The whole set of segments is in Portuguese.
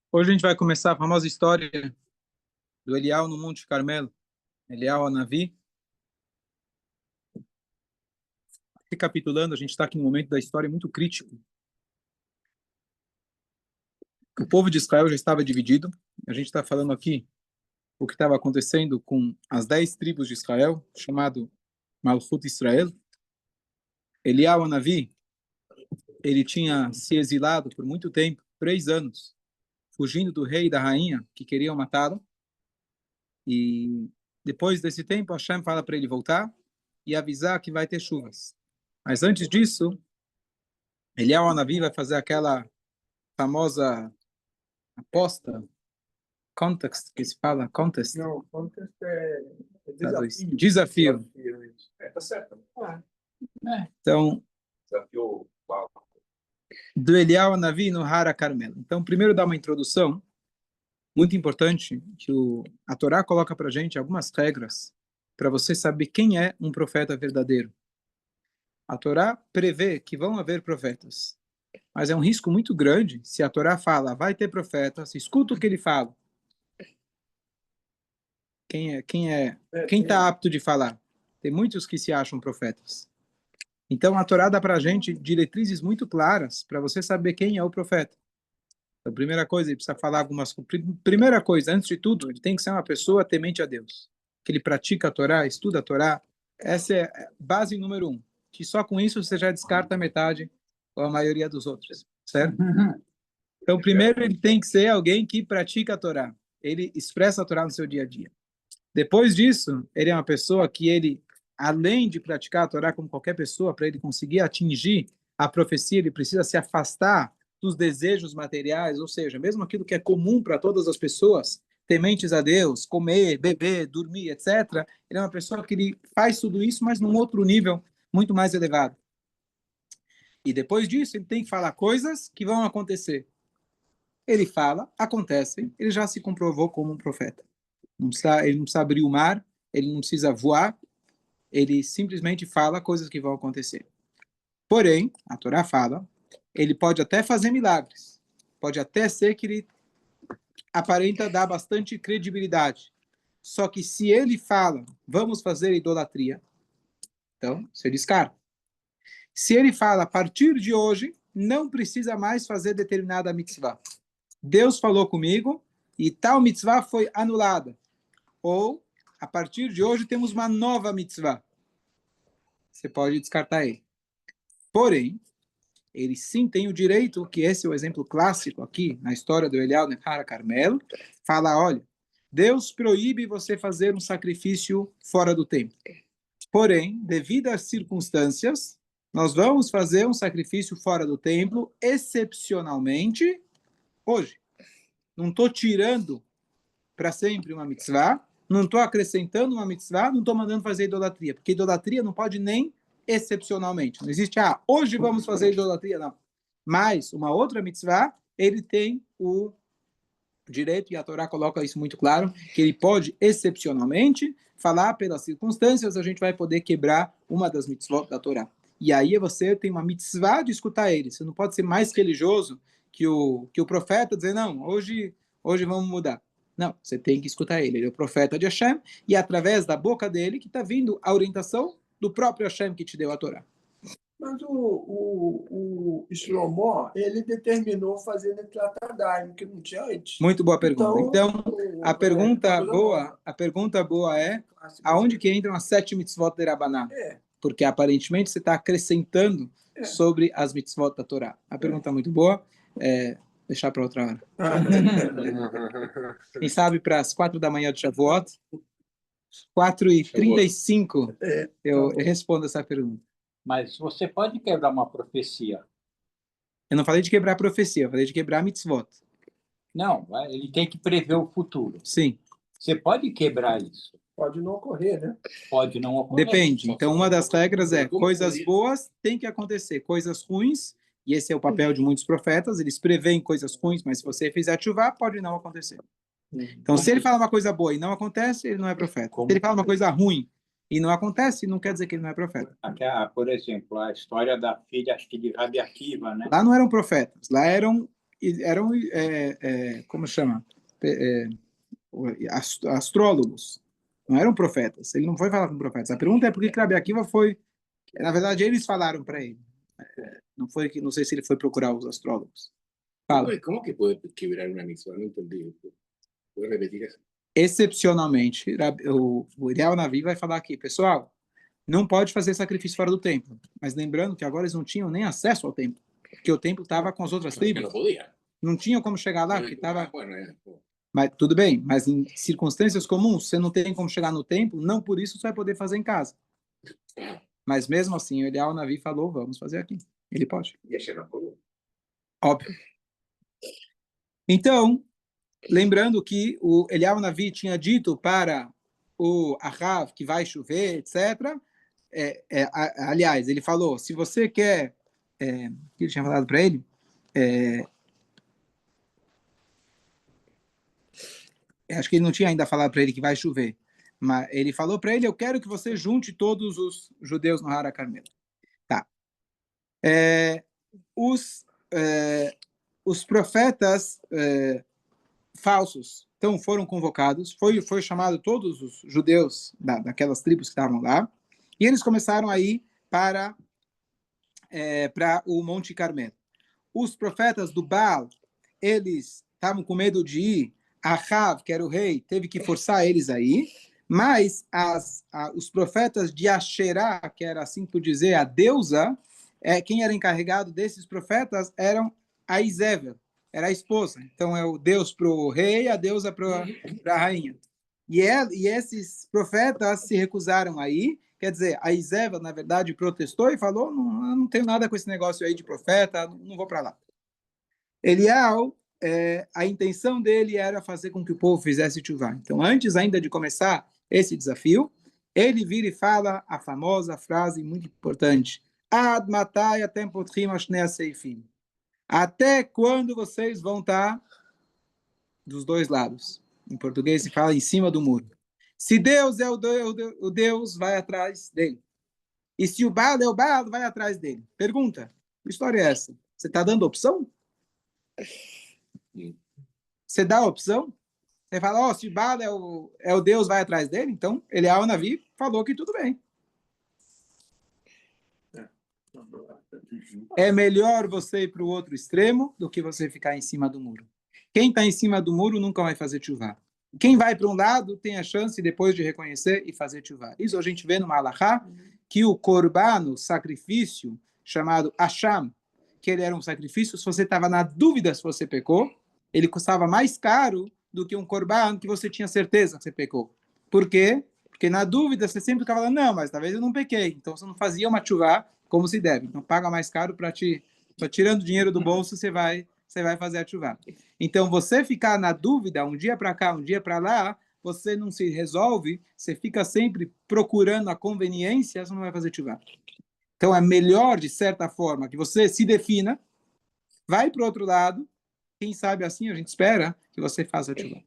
Hoje a gente vai começar a famosa história do Elial no Monte Carmelo. Elial Hanavi. Recapitulando, a gente está aqui num momento da história muito crítico. O povo de Israel já estava dividido. A gente está falando aqui o que estava acontecendo com as 10 tribos de Israel, chamado Malchut Israel. Elial Hanavi, ele tinha se exilado por muito tempo, 3 anos, fugindo do rei e da rainha que queriam matá-lo. E depois desse tempo, Hashem fala para ele voltar e avisar que vai ter chuvas. Mas antes disso, Eliyahu Hanavi vai fazer aquela famosa aposta, contest, que se fala, contest. Não, contest é Desafio. desafio. Tá certo. Então, Desafio. do Eliyahu Hanavi no Hara Carmelo. Então, primeiro dar uma introdução muito importante, que a Torá coloca para a gente algumas regras para você saber quem é um profeta verdadeiro. A Torá prevê que vão haver profetas, mas é um risco muito grande se a Torá fala, vai ter profeta, se escuta o que ele fala. Quem está apto de falar? Tem muitos que se acham profetas. Então a Torá dá para a gente diretrizes muito claras para você saber quem é o profeta. Então, primeira coisa, ele precisa falar algumas coisas. Primeira coisa, antes de tudo, ele tem que ser uma pessoa temente a Deus. Que ele pratica a Torá, estuda a Torá. Essa é a base número 1. Que só com isso você já descarta a metade ou a maioria dos outros. Certo? Então, primeiro, ele tem que ser alguém que pratica a Torá. Ele expressa a Torá no seu dia a dia. Depois disso, ele é uma pessoa que ele, além de praticar a Torá como qualquer pessoa, para ele conseguir atingir a profecia, ele precisa se afastar dos desejos materiais, ou seja, mesmo aquilo que é comum para todas as pessoas, tementes a Deus, comer, beber, dormir, etc. Ele é uma pessoa que ele faz tudo isso, mas num outro nível muito mais elevado. E depois disso, ele tem que falar coisas que vão acontecer. Ele fala, acontecem, ele já se comprovou como um profeta. Ele não precisa abrir o mar, ele não precisa voar, ele simplesmente fala coisas que vão acontecer. Porém, a Torá fala, ele pode até fazer milagres, pode até ser que ele aparenta dar bastante credibilidade. Só que se ele fala, vamos fazer idolatria, então você descarta. Se ele fala, a partir de hoje, não precisa mais fazer determinada mitzvah. Deus falou comigo e tal mitzvah foi anulada. Ou, a partir de hoje, temos uma nova mitzvah. Você pode descartar ele. Porém, ele sim tem o direito, que esse é o exemplo clássico aqui, na história do Elial Nehara Carmelo, fala, olha, Deus proíbe você fazer um sacrifício fora do templo. Porém, devido às circunstâncias, nós vamos fazer um sacrifício fora do templo, excepcionalmente, hoje. Não estou tirando para sempre uma mitzvah, não estou acrescentando uma mitzvah, não estou mandando fazer idolatria, porque idolatria não pode nem excepcionalmente. Não existe, hoje vamos fazer idolatria, não. Mas uma outra mitzvah, ele tem o direito, e a Torá coloca isso muito claro, que ele pode excepcionalmente falar pelas circunstâncias, a gente vai poder quebrar uma das mitzvot da Torá. E aí você tem uma mitzvah de escutar ele. Você não pode ser mais religioso que o profeta, dizer, não, hoje vamos mudar. Não, você tem que escutar ele. Ele é o profeta de Hashem, e é através da boca dele que está vindo a orientação do próprio Hashem que te deu a Torá. Mas o Shlomo, ele determinou fazer Netlatadaim, que não tinha antes. Muito boa pergunta. Então a pergunta boa é, aonde que entram as 7 mitzvot de Rabaná? Porque aparentemente você está acrescentando sobre as mitzvot da Torá. A pergunta é muito boa. Deixar para outra hora. Quem sabe para as 4 da manhã de Shavuot, 4h35, eu respondo essa pergunta. Mas você pode quebrar uma profecia. Eu não falei de quebrar a profecia, eu falei de quebrar a mitzvot. Não, ele tem que prever o futuro. Sim. Você pode quebrar isso. Pode não ocorrer, né? Pode não ocorrer. Depende. Então, uma das regras é coisas boas têm que acontecer, coisas ruins, e esse é o papel de muitos profetas, eles preveem coisas ruins, mas se você fizer chuva, pode não acontecer. Então, se ele fala uma coisa boa e não acontece, ele não é profeta. Se ele fala uma coisa ruim e não acontece, não quer dizer que ele não é profeta. Por exemplo, a história da filha, acho que de Rabi Akiva, né? Lá não eram profetas, lá eram eram como chama? Astrólogos. Não eram profetas. Ele não foi falar com profetas. A pergunta é por que Rabi Akiva foi... Na verdade, eles falaram para ele. Não foi que, não sei se ele foi procurar os astrólogos. Fala. Como que pode quebrar uma mitzvah? Não entendi. Pode repetir isso? Excepcionalmente, o Eliyahu Navi vai falar aqui, pessoal, não pode fazer sacrifício fora do templo. Mas lembrando que agora eles não tinham nem acesso ao templo, porque o templo estava com as outras tribos. Não podia. Não tinham como chegar lá, porque estava... Bueno, Mas tudo bem, mas em circunstâncias comuns, você não tem como chegar no templo, não por isso você vai poder fazer em casa. Mas mesmo assim, o Eliyahu Navi falou, vamos fazer aqui. Ele pode. Óbvio. Então, lembrando que o Eliyahu Navi tinha dito para o Ahav que vai chover, etc. Aliás, ele falou, se você quer... o que ele tinha falado para ele? Acho que ele não tinha ainda falado para ele que vai chover. Mas ele falou para ele, eu quero que você junte todos os judeus no Hara Carmelo. Tá. Os profetas falsos então foram convocados, foi chamado todos os judeus daquelas tribos que estavam lá, e eles começaram a ir para o Monte Carmelo. Os profetas do Baal, eles estavam com medo de ir, Ahav, que era o rei, teve que forçar eles a ir, mas os profetas de Asherá, que era assim por dizer, a deusa, quem era encarregado desses profetas eram a Izével, era a esposa. Então é o Deus para o rei, a deusa para a rainha. E esses profetas se recusaram a ir, quer dizer, a Izével, na verdade, protestou e falou, não tenho nada com esse negócio aí de profeta, não vou para lá. Eliyahu, a intenção dele era fazer com que o povo fizesse tchuvá. Então, antes ainda de começar esse desafio, ele vira e fala a famosa frase muito importante, Ad matai atem potchim ashnei seifim. Até quando vocês vão estar dos dois lados? Em português se fala em cima do muro. Se Deus é o Deus, vai atrás dele. E se o Baal é o Baal, vai atrás dele. Pergunta, que história é essa? Você está dando opção? Você dá a opção? Você fala, se o Baal é o Deus, vai atrás dele? Então, Eliyahu Navi falou que tudo bem. É melhor você ir para o outro extremo do que você ficar em cima do muro. Quem está em cima do muro nunca vai fazer tchuvá. Quem vai para um lado tem a chance depois de reconhecer e fazer tchuvá. Isso a gente vê no Malachá, que o korban, o sacrifício, chamado Asham, que ele era um sacrifício, se você estava na dúvida se você pecou, ele custava mais caro do que um korban que você tinha certeza que você pecou. Por quê? Porque na dúvida você sempre ficava falando, não, mas talvez eu não pequei. Então você não fazia uma tchuvá como se deve. Então paga mais caro para tirando dinheiro do bolso, você vai fazer a tchuvá. Então você ficar na dúvida, um dia para cá, um dia para lá, você não se resolve, você fica sempre procurando a conveniência, você não vai fazer tchuvá. Então é melhor, de certa forma, que você se defina, vai para o outro lado, quem sabe assim a gente espera que você faça tchuvá.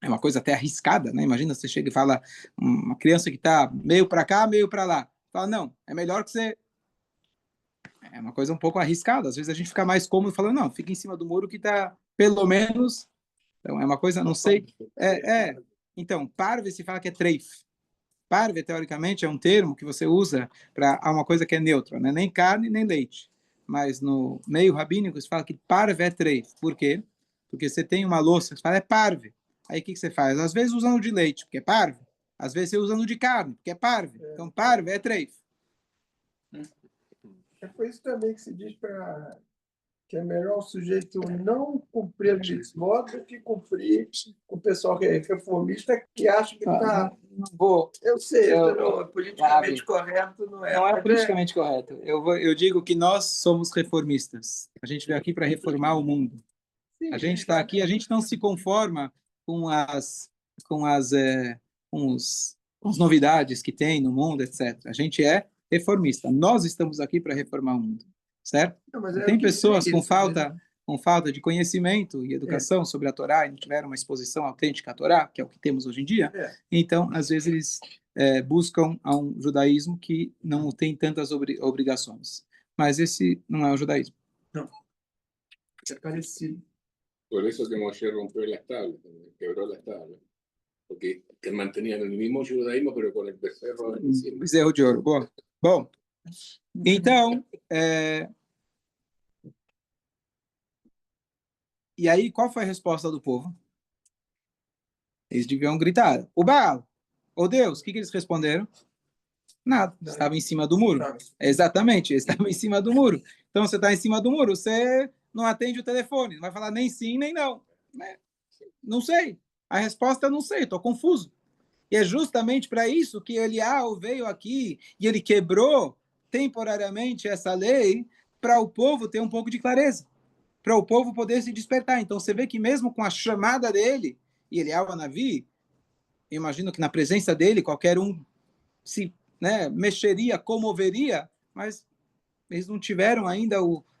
É uma coisa até arriscada, né? Imagina você chega e fala, uma criança que está meio para cá, meio para lá. Fala, não, é melhor que você... É uma coisa um pouco arriscada. Às vezes a gente fica mais cômodo falando, não, fica em cima do muro que está, pelo menos... Então é uma coisa, não sei... Então, parve se fala que é treif. Parve, teoricamente, é um termo que você usa para uma coisa que é neutra, né? Nem carne, nem leite. Mas no meio rabínico se fala que parve é treif. Por quê? Porque você tem uma louça, você fala, é parve. Aí o que você faz? Às vezes usando de leite, porque é parve. Às vezes você usando de carne, porque é parve. Então, parve é treif. É por isso também que se diz que é melhor o sujeito não cumprir a mitzvot do que cumprir com o pessoal que é reformista que acha que está... Não vou... Eu sei, politicamente correto não é. Não é politicamente correto. Eu digo que nós somos reformistas. A gente veio aqui para reformar o mundo. Sim, a gente está aqui, a gente não se conforma com as novidades que tem no mundo, etc. A gente é reformista. Nós estamos aqui para reformar o mundo, certo? Não, tem pessoas com falta de conhecimento e educação sobre a Torá e não tiveram uma exposição autêntica à Torá, que é o que temos hoje em dia. Então, às vezes eles buscam a um judaísmo que não tem tantas obrigações. Mas esse não é o judaísmo. Não. É parecido. Por eso que Moshe rompió las tablas, quebró las tablas. Porque mantenían el mismo judaísmo, pero con el becerro encima. Bezerro de ouro. Boa. Bom, então, e aí qual foi a resposta do povo? Eles deviam gritar, o Baal, ô Deus, o que eles responderam? Nada, estava em cima do muro. Exatamente, estava em cima do muro. Então, você está em cima do muro, você não atende o telefone, não vai falar nem sim, nem não. Não sei. A resposta eu não sei, estou confuso. E é justamente para isso que Eliyahu veio aqui e ele quebrou temporariamente essa lei para o povo ter um pouco de clareza, para o povo poder se despertar. Então, você vê que mesmo com a chamada dele, e Eliyahu Hanavi, eu imagino que na presença dele, qualquer um se mexeria, comoveria, mas eles não tiveram ainda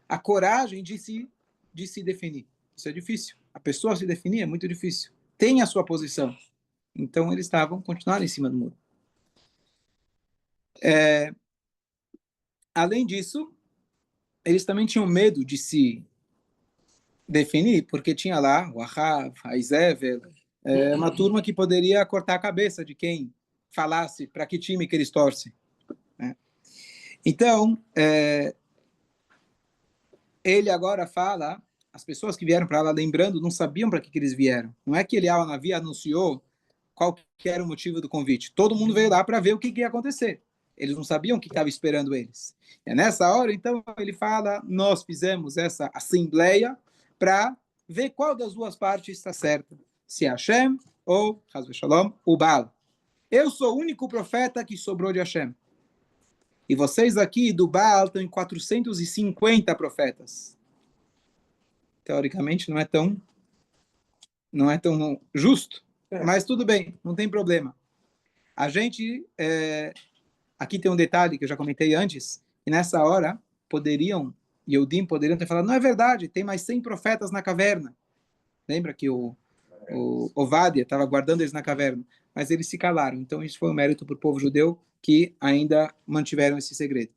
a coragem de se definir. Isso é difícil. A pessoa se definir é muito difícil. Tem a sua posição. Então, eles continuaram em cima do muro. Além disso, eles também tinham medo de se definir, porque tinha lá o Ahav, a Izével, uma turma que poderia cortar a cabeça de quem falasse para que time que eles torcem. Né? Então, ele agora fala, as pessoas que vieram para lá, lembrando, não sabiam para que eles vieram. Não é que Eliyahu Hanavi anunciou qual que era o motivo do convite. Todo mundo veio lá para ver o que ia acontecer. Eles não sabiam o que estava esperando eles. É nessa hora, então, ele fala, nós fizemos essa assembleia para ver qual das duas partes está certa. Se é Hashem ou, Chas v'Shalom, o Baal. Eu sou o único profeta que sobrou de Hashem. E vocês aqui do Baal estão em 450 profetas. Teoricamente não é tão justo, mas tudo bem, não tem problema. A gente, aqui tem um detalhe que eu já comentei antes, e nessa hora Yehudim poderiam ter falado, não é verdade, tem mais 100 profetas na caverna. Lembra que o Ovadia estava guardando eles na caverna, mas eles se calaram. Então isso foi um mérito para o povo judeu que ainda mantiveram esse segredo.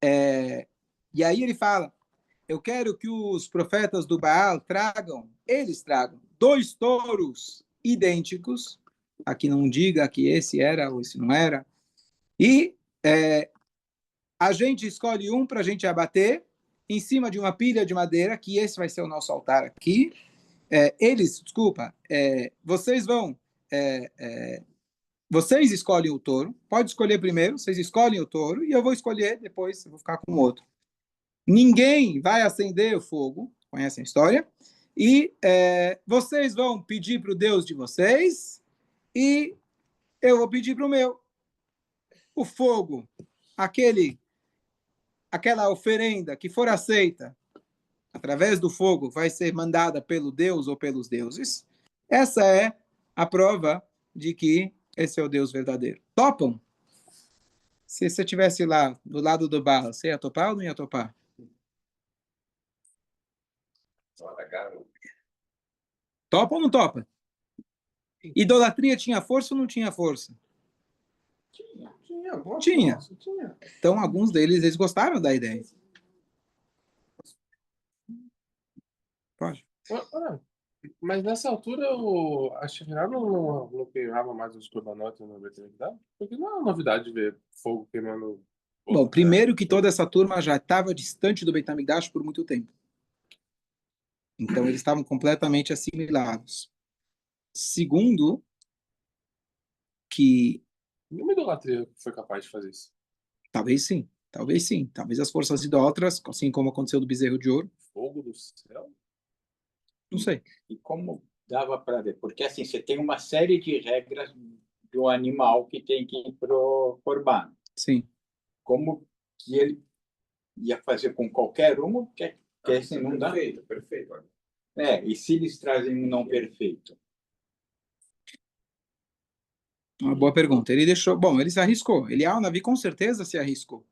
E aí ele fala, eu quero que os profetas do Baal tragam 2 touros idênticos, aqui não diga que esse era ou esse não era, e a gente escolhe um para a gente abater em cima de uma pilha de madeira, que esse vai ser o nosso altar aqui. Vocês vão... vocês escolhem o touro, pode escolher primeiro, vocês escolhem o touro, e eu vou escolher depois, eu vou ficar com o outro. Ninguém vai acender o fogo, conhecem a história, e vocês vão pedir para o Deus de vocês, e eu vou pedir para o meu. O fogo, aquela oferenda que for aceita através do fogo, vai ser mandada pelo Deus ou pelos deuses. Essa é a prova de que esse é o Deus verdadeiro. Topam? Se você estivesse lá do lado do Baal, você ia topar ou não ia topar? Topa ou não topa? Idolatria tinha força ou não tinha força? Tinha. Então, alguns deles, eles gostaram da ideia. Pode. Mas nessa altura, a Shekhinah não queimava mais os corbanotes no Beit HaMikdash? Porque não é uma novidade ver fogo queimando... Bom, primeiro que toda essa turma já estava distante do Beit HaMikdash por muito tempo. Então, eles estavam completamente assimilados. Segundo, que... Nenhuma idolatria foi capaz de fazer isso. Talvez sim. Talvez as forças idólatras, assim como aconteceu do bezerro de ouro. Fogo do céu? Não sei. E como dava para ver? Porque assim, você tem uma série de regras do animal que tem que ir pro Corban. Sim. Como que ele ia fazer com qualquer um, que assim não dá? Perfeito. E se eles trazem um não perfeito? Uma boa pergunta. Ele se arriscou. Eliyahu Hanavi com certeza se arriscou.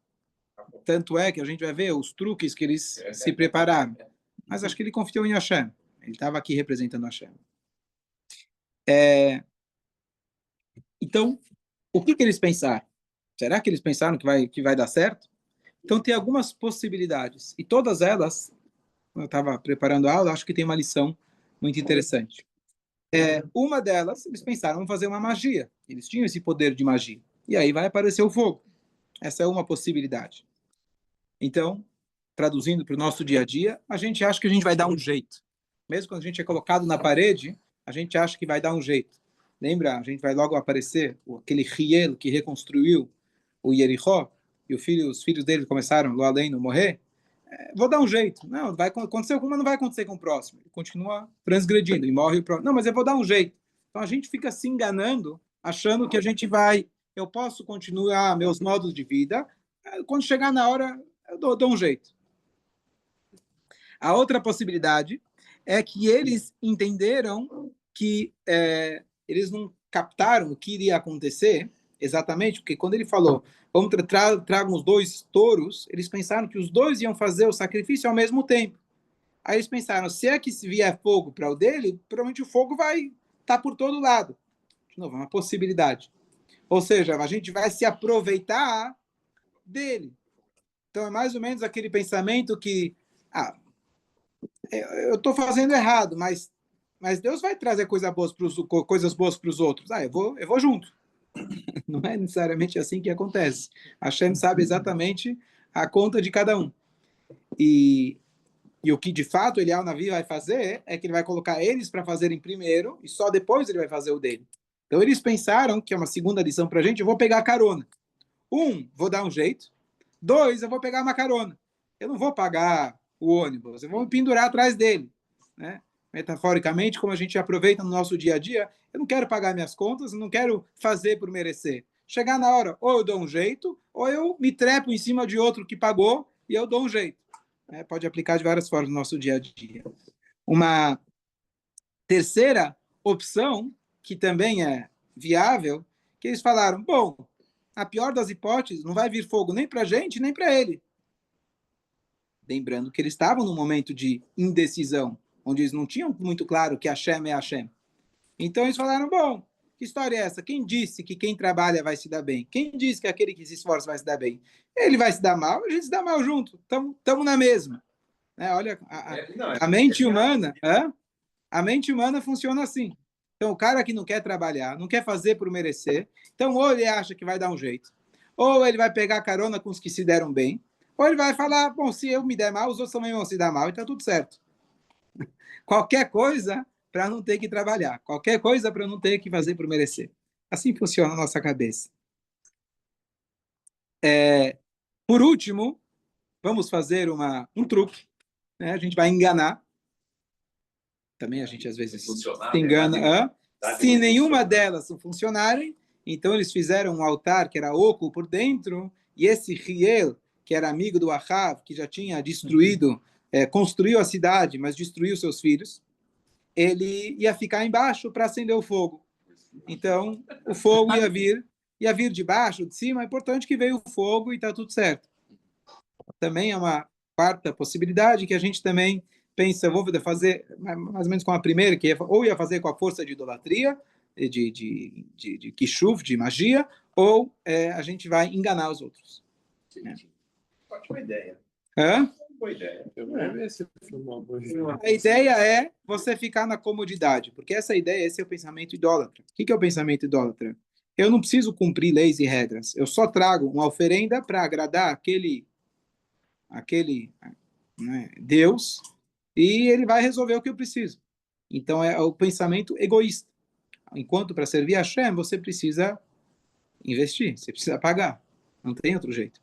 Tanto é que a gente vai ver os truques que eles se prepararam. Mas acho que ele confiou em Hashem. Ele estava aqui representando Hashem. Então, o que eles pensaram? Será que eles pensaram que vai dar certo? Então, tem algumas possibilidades. E todas elas eu estava preparando a aula, acho que tem uma lição muito interessante. Uma delas, eles pensaram em fazer uma magia. Eles tinham esse poder de magia. E aí vai aparecer o fogo. Essa é uma possibilidade. Então, traduzindo para o nosso dia a dia, a gente acha que a gente vai dar um jeito. Mesmo quando a gente é colocado na parede, a gente acha que vai dar um jeito. Lembra? A gente vai logo aparecer aquele Riel que reconstruiu o Jericó, e os filhos dele começaram, lá além, a morrer. Vou dar um jeito. Não, vai acontecer com uma, não vai acontecer com o próximo. Ele continua transgredindo e morre o próximo. Não, mas eu vou dar um jeito. Então a gente fica se enganando, achando que a gente vai, eu posso continuar meus modos de vida, quando chegar na hora, eu dou um jeito. A outra possibilidade é que eles entenderam que eles não captaram o que iria acontecer exatamente, porque quando ele falou, vamos tragam os 2 touros, eles pensaram que os 2 iam fazer o sacrifício ao mesmo tempo. Aí eles pensaram, se é que se vier fogo para o dele, provavelmente o fogo vai estar por todo lado. De novo, é uma possibilidade. Ou seja, a gente vai se aproveitar dele. Então é mais ou menos aquele pensamento que eu estou fazendo errado, mas Deus vai trazer coisas boas para os outros. Eu vou junto. Não é necessariamente assim que acontece. Hashem sabe exatamente a conta de cada um. E o que de fato Eliyahu Navi vai fazer é que ele vai colocar eles para fazerem primeiro e só depois ele vai fazer o dele. Então eles pensaram, que é uma segunda lição para a gente, eu vou pegar carona. 1, vou dar um jeito. 2, eu vou pegar uma carona. Eu não vou pagar o ônibus, eu vou me pendurar atrás dele. Né? Metaforicamente, como a gente aproveita no nosso dia a dia, eu não quero pagar minhas contas, não quero fazer por merecer. Chegar na hora, ou eu dou um jeito, ou eu me trepo em cima de outro que pagou e eu dou um jeito. Pode aplicar de várias formas no nosso dia a dia. Uma terceira opção, que também é viável, que eles falaram, bom, a pior das hipóteses, não vai vir fogo nem para a gente, nem para ele. Lembrando que eles estavam num momento de indecisão, onde eles não tinham muito claro que Hashem é Hashem. Então eles falaram, bom, que história é essa? Quem disse que quem trabalha vai se dar bem? Quem disse que aquele que se esforça vai se dar bem? Ele vai se dar mal, a gente se dá mal junto. Estamos na mesma. Olha, a mente humana, a mente humana funciona assim. Então o cara que não quer trabalhar, não quer fazer por merecer, então ou ele acha que vai dar um jeito, ou ele vai pegar carona com os que se deram bem, ou ele vai falar, bom, se eu me der mal, os outros também vão se dar mal, e está tudo certo. Qualquer coisa para não ter que trabalhar. Qualquer coisa para não ter que fazer por merecer. Assim funciona a nossa cabeça. Por último, vamos fazer um truque. A gente vai enganar. Também a gente às vezes se engana. Se nenhuma delas funcionarem, então eles fizeram um altar que era oco por dentro, e esse Riel, que era amigo do Ahav, que já tinha destruído, construiu a cidade, mas destruiu seus filhos, ele ia ficar embaixo para acender o fogo. Então, o fogo ia vir de baixo, de cima. É importante que veio o fogo e está tudo certo. Também é uma quarta possibilidade que a gente também pensa, vou fazer mais ou menos com a primeira, que ou ia fazer com a força de idolatria, de kishuv, de magia, ou a gente vai enganar os outros. Ótima ideia. Boa ideia. Eu vou ver se foi uma boa ideia. A ideia é você ficar na comodidade, porque esse é o pensamento idólatra. O que é o pensamento idólatra? Eu não preciso cumprir leis e regras. Eu só trago uma oferenda para agradar aquele Deus, e ele vai resolver o que eu preciso. Então é o pensamento egoísta. Enquanto para servir a Hashem, você precisa investir, você precisa pagar. Não tem outro jeito.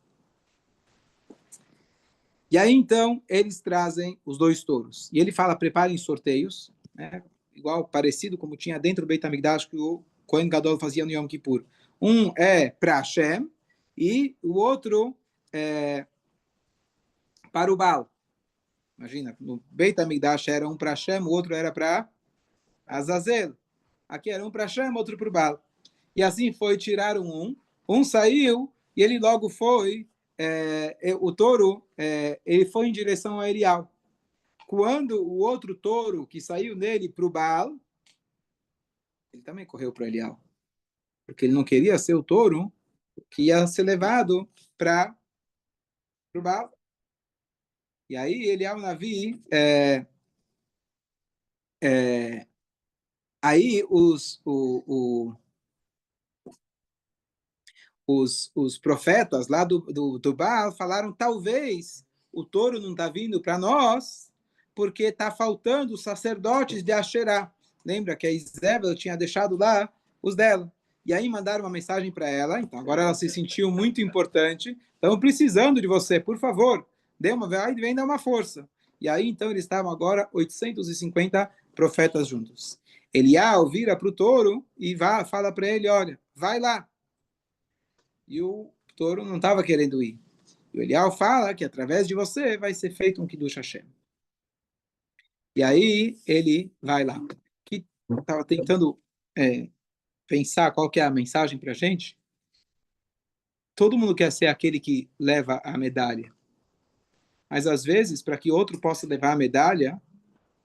E aí, então, eles trazem os 2 touros. E ele fala, preparem sorteios, igual, parecido como tinha dentro do Beit HaMikdash, que o Kohen Gadol fazia no Yom Kippur. Um é para Hashem, e o outro é para o Baal. Imagina, no Beit HaMikdash era um para Hashem, o outro era para Azazel. Aqui era um para Hashem, outro para o Baal. E assim foi, tiraram um saiu, e ele logo foi, o touro, ele foi em direção a Elial. Quando o outro touro que saiu nele para o Baal, ele também correu para Elial. Porque ele não queria ser o touro que ia ser levado para o Baal. E aí Eliyahu Navi, aí os profetas lá do Baal falaram, talvez o touro não está vindo para nós, porque está faltando os sacerdotes de Asherá. Lembra que a Isabel tinha deixado lá os dela. E aí mandaram uma mensagem para ela, então agora ela se sentiu muito importante, estamos precisando de você, por favor, vem dar uma força. E aí então eles estavam agora 850 profetas juntos. Eliyahu vira para o touro e fala para ele, olha, vai lá. E o touro não estava querendo ir. E o Eliyahu fala que através de você vai ser feito um Kiddush Hashem. E aí ele vai lá. Que estava tentando pensar qual que é a mensagem para a gente. Todo mundo quer ser aquele que leva a medalha. Mas às vezes, para que outro possa levar a medalha,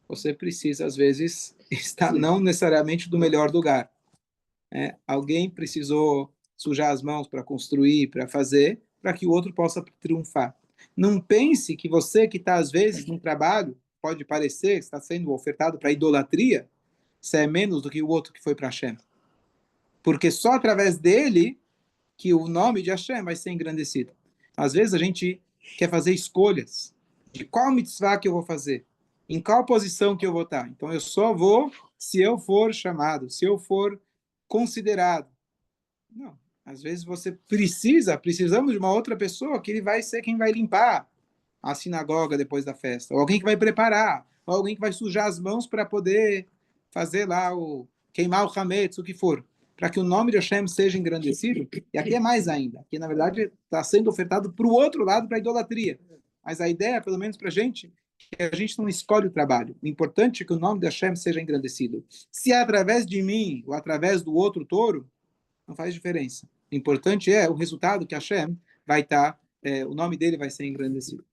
você precisa, às vezes, estar não necessariamente do melhor lugar. Alguém precisou sujar as mãos para construir, para fazer, para que o outro possa triunfar. Não pense que você que está, às vezes, num trabalho, pode parecer, está sendo ofertado para idolatria, você é menos do que o outro que foi para Hashem. Porque só através dele que o nome de Hashem vai ser engrandecido. Às vezes a gente quer fazer escolhas de qual mitzvah que eu vou fazer, em qual posição que eu vou estar. Então eu só vou se eu for chamado, se eu for considerado. Não, às vezes você precisamos de uma outra pessoa que ele vai ser quem vai limpar a sinagoga depois da festa, ou alguém que vai preparar, ou alguém que vai sujar as mãos para poder fazer lá queimar o hametz, o que for, para que o nome de Hashem seja engrandecido. E aqui é mais ainda, aqui na verdade está sendo ofertado para o outro lado, para a idolatria. Mas a ideia, pelo menos para a gente, que a gente não escolhe o trabalho. O importante é que o nome de Hashem seja engrandecido. Se é através de mim ou através do outro touro, não faz diferença. O importante é o resultado que Hashem vai estar, o nome dele vai ser engrandecido.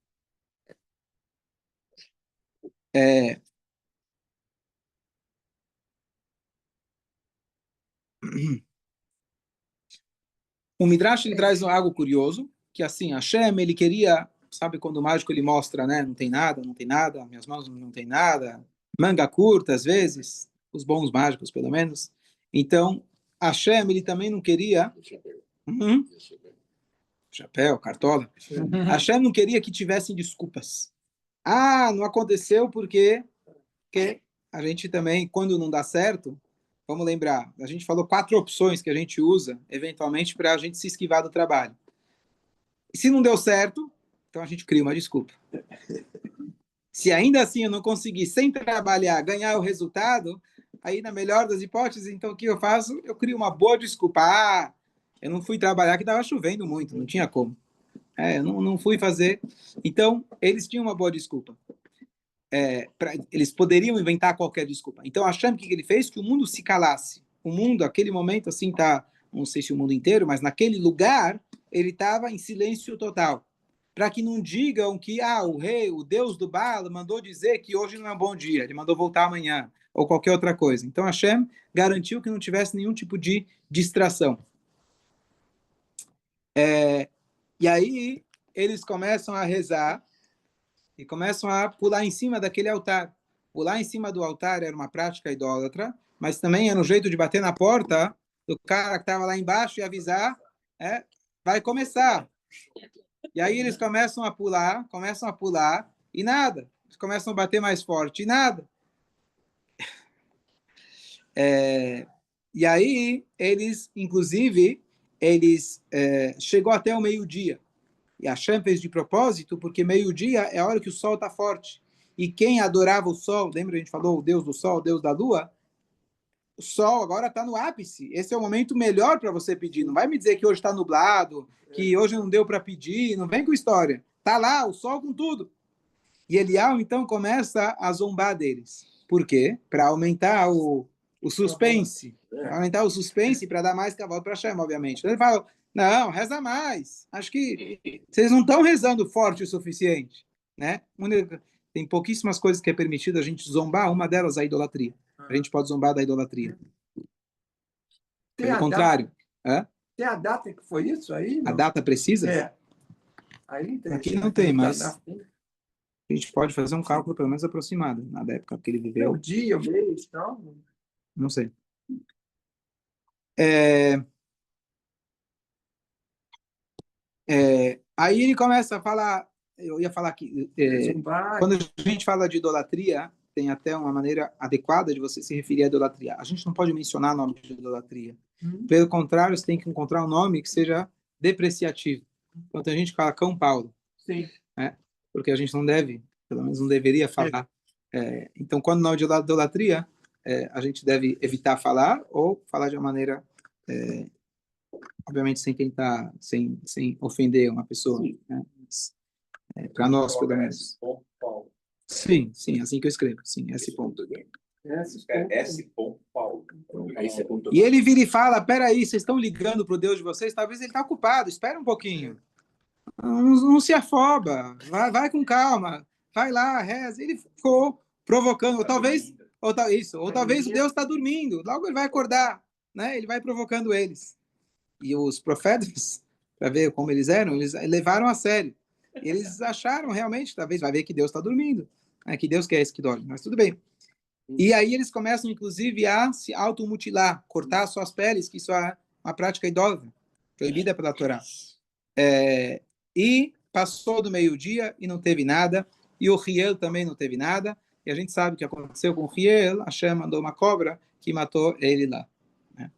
O Midrash ele traz algo curioso, que assim, Hashem, ele queria, sabe quando o mágico ele mostra, né, não tem nada, minhas mãos não tem nada, manga curta às vezes, os bons mágicos pelo menos. Então, Hashem, ele também não queria... Chapéu, cartola. Hashem não queria que tivessem desculpas. Não aconteceu porque a gente também, quando não dá certo, vamos lembrar, a gente falou 4 opções que a gente usa, eventualmente, para a gente se esquivar do trabalho. E se não deu certo, então a gente cria uma desculpa. Se ainda assim eu não conseguir, sem trabalhar, ganhar o resultado, aí na melhor das hipóteses, então o que eu faço? Eu crio uma boa desculpa. Eu não fui trabalhar que estava chovendo muito, não tinha como. Eu não fui fazer. Então, eles tinham uma boa desculpa. Eles poderiam inventar qualquer desculpa. Então, Hashem, o que ele fez? Que o mundo se calasse. O mundo, aquele momento, assim, tá, não sei se o mundo inteiro, mas naquele lugar, ele estava em silêncio total. Para que não digam que o rei, o Deus do Baal, mandou dizer que hoje não é um bom dia, ele mandou voltar amanhã, ou qualquer outra coisa. Então, Hashem garantiu que não tivesse nenhum tipo de distração. E aí, eles começam a rezar, e começam a pular em cima daquele altar. Pular em cima do altar era uma prática idólatra, mas também era um jeito de bater na porta do cara que estava lá embaixo e avisar, vai começar. E aí eles começam a pular, e nada. Eles começam a bater mais forte, e nada. E aí, eles, inclusive, chegou até o meio-dia. E a Hashem fez de propósito, porque meio-dia é a hora que o sol está forte. E quem adorava o sol, lembra a gente falou o Deus do sol, o Deus da lua? O sol agora está no ápice. Esse é o momento melhor para você pedir. Não vai me dizer que hoje está nublado, que hoje não deu para pedir, não vem com história. Está lá, o sol com tudo. E Eliyahu, então, começa a zombar deles. Por quê? Para aumentar o suspense. Para aumentar o suspense para dar mais cavalo para Hashem, obviamente. Então ele fala... Não, reza mais. Acho que vocês não estão rezando forte o suficiente, né? Tem pouquíssimas coisas que é permitido a gente zombar, uma delas é a idolatria. A gente pode zombar da idolatria. Pelo contrário. Tem a data que foi isso aí? A data precisa? Aí aqui não tem, mas A gente pode fazer um cálculo pelo menos aproximado, na época que ele O viveu, dia, o mês, não? não sei. Aí ele começa a falar, eu ia falar que quando a gente fala de idolatria, tem até uma maneira adequada de você se referir à idolatria. A gente não pode mencionar nome de idolatria. Pelo contrário, você tem que encontrar um nome que seja depreciativo. Então a gente fala Cão Paulo. Sim. Né? Porque a gente não deve, pelo menos não deveria falar. Então, quando não de idolatria, a gente deve evitar falar ou falar de uma maneira, obviamente, sem tentar, sem ofender uma pessoa. Né? Para nós, pelo menos. Sim, assim que eu escrevo. Sim, esse ponto. S. Paulo. E ele vira e fala, peraí, vocês estão ligando para o Deus de vocês? Talvez ele está ocupado, espera um pouquinho. Não se afoba, vai com calma, vai lá, reza. Ele ficou provocando, ou talvez o Deus está dormindo, logo ele vai acordar, né? Ele vai provocando eles. E os profetas, para ver como eles eram, eles levaram a sério. Eles acharam realmente, talvez vai ver que Deus está dormindo, que Deus quer esse que dorme, mas tudo bem. E aí eles começam, inclusive, a se automutilar, cortar suas peles, que isso é uma prática idólatra, proibida pela Torá. E passou do meio-dia e não teve nada, e o Riel também não teve nada, e a gente sabe o que aconteceu com o Riel, Hashem mandou uma cobra que matou ele lá. Né?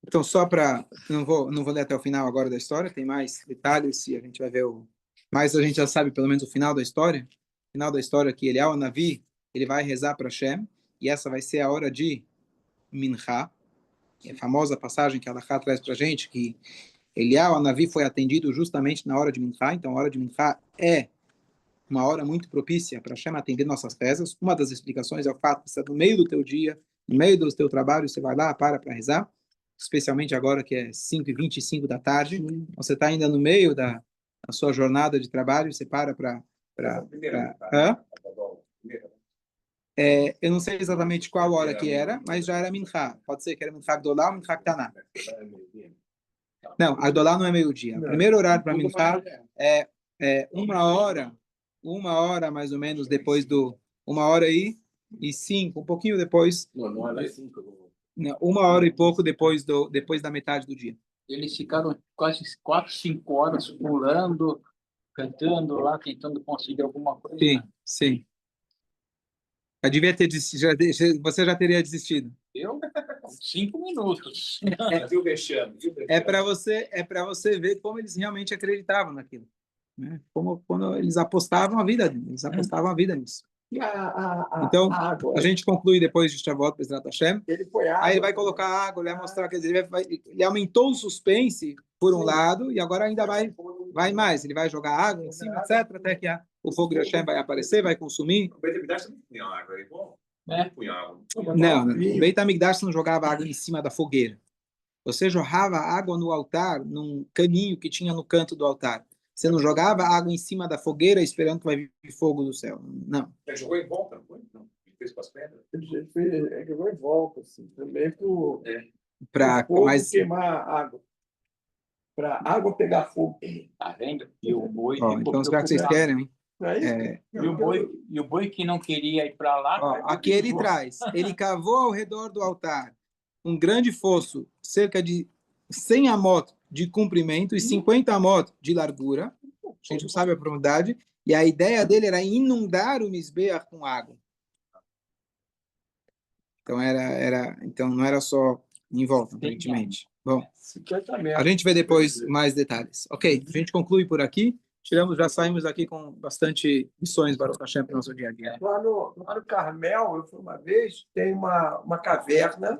Então, só para... Não vou ler até o final agora da história, tem mais detalhes, e a gente vai ver mas a gente já sabe pelo menos o final da história. O final da história é que Eliyahu Navi, ele vai rezar para Hashem, e essa vai ser a hora de Mincha, a famosa passagem que a Halachá traz para a gente, que Eliyahu Navi foi atendido justamente na hora de Mincha, então a hora de Mincha é uma hora muito propícia para Hashem atender nossas rezas. Uma das explicações é o fato de você estar no meio do teu dia, no meio do teu trabalho, você vai lá, para rezar, especialmente agora que é 5h25 da tarde, você está ainda no meio da sua jornada de trabalho, você para. Eu não sei exatamente qual hora que era, mas já era Mincha. Pode ser que era Mincha Gdolá ou Mincha Ktaná. Não, a Gdolá não é meio-dia. O primeiro horário para Mincha é 1 hora mais ou menos depois do 1h05, um pouquinho depois. Não é das 5. 1 hora e pouco depois da metade do dia. Eles ficaram quase 4, 5 horas pulando, cantando lá, tentando conseguir alguma coisa. Sim, sim. Eu devia ter desistido, você já teria desistido. Eu? 5 minutos. É para você ver como eles realmente acreditavam naquilo. Né? Quando eles apostavam a vida nisso. Então, a gente conclui depois de Shavuot, Bezrat Hashem. Aí ele vai colocar água, ele vai mostrar, quer dizer, ele aumentou o suspense por um lado, e agora ainda vai mais. Ele vai jogar água em cima, etc., até que o fogo de Hashem vai aparecer, vai consumir. Não, o Beit HaMikdash não jogava água em cima da fogueira. Você jorrava água no altar, num caninho que tinha no canto do altar. Você não jogava água em cima da fogueira esperando que vai vir fogo do céu. Não. Ele jogou em volta, não foi? Não. Ele fez com as pedras? Ele jogou em volta, assim. Também para queimar água. Para água pegar fogo. Tá vendo? E o boi... então, já que vocês querem, hein? E o boi que não queria ir para lá... Aqui ele traz. Ele cavou ao redor do altar um grande fosso, cerca de 100 amot de comprimento e 50 amot de largura. A gente não sabe a profundidade. E a ideia dele era inundar o Mizbeach com água. Então não era só em volta, aparentemente. Bom, a gente vê depois mais detalhes. Ok, a gente conclui por aqui. Já saímos aqui com bastante lições para o Hashem para o nosso dia a dia. Lá no Carmel, eu fui uma vez, tem uma caverna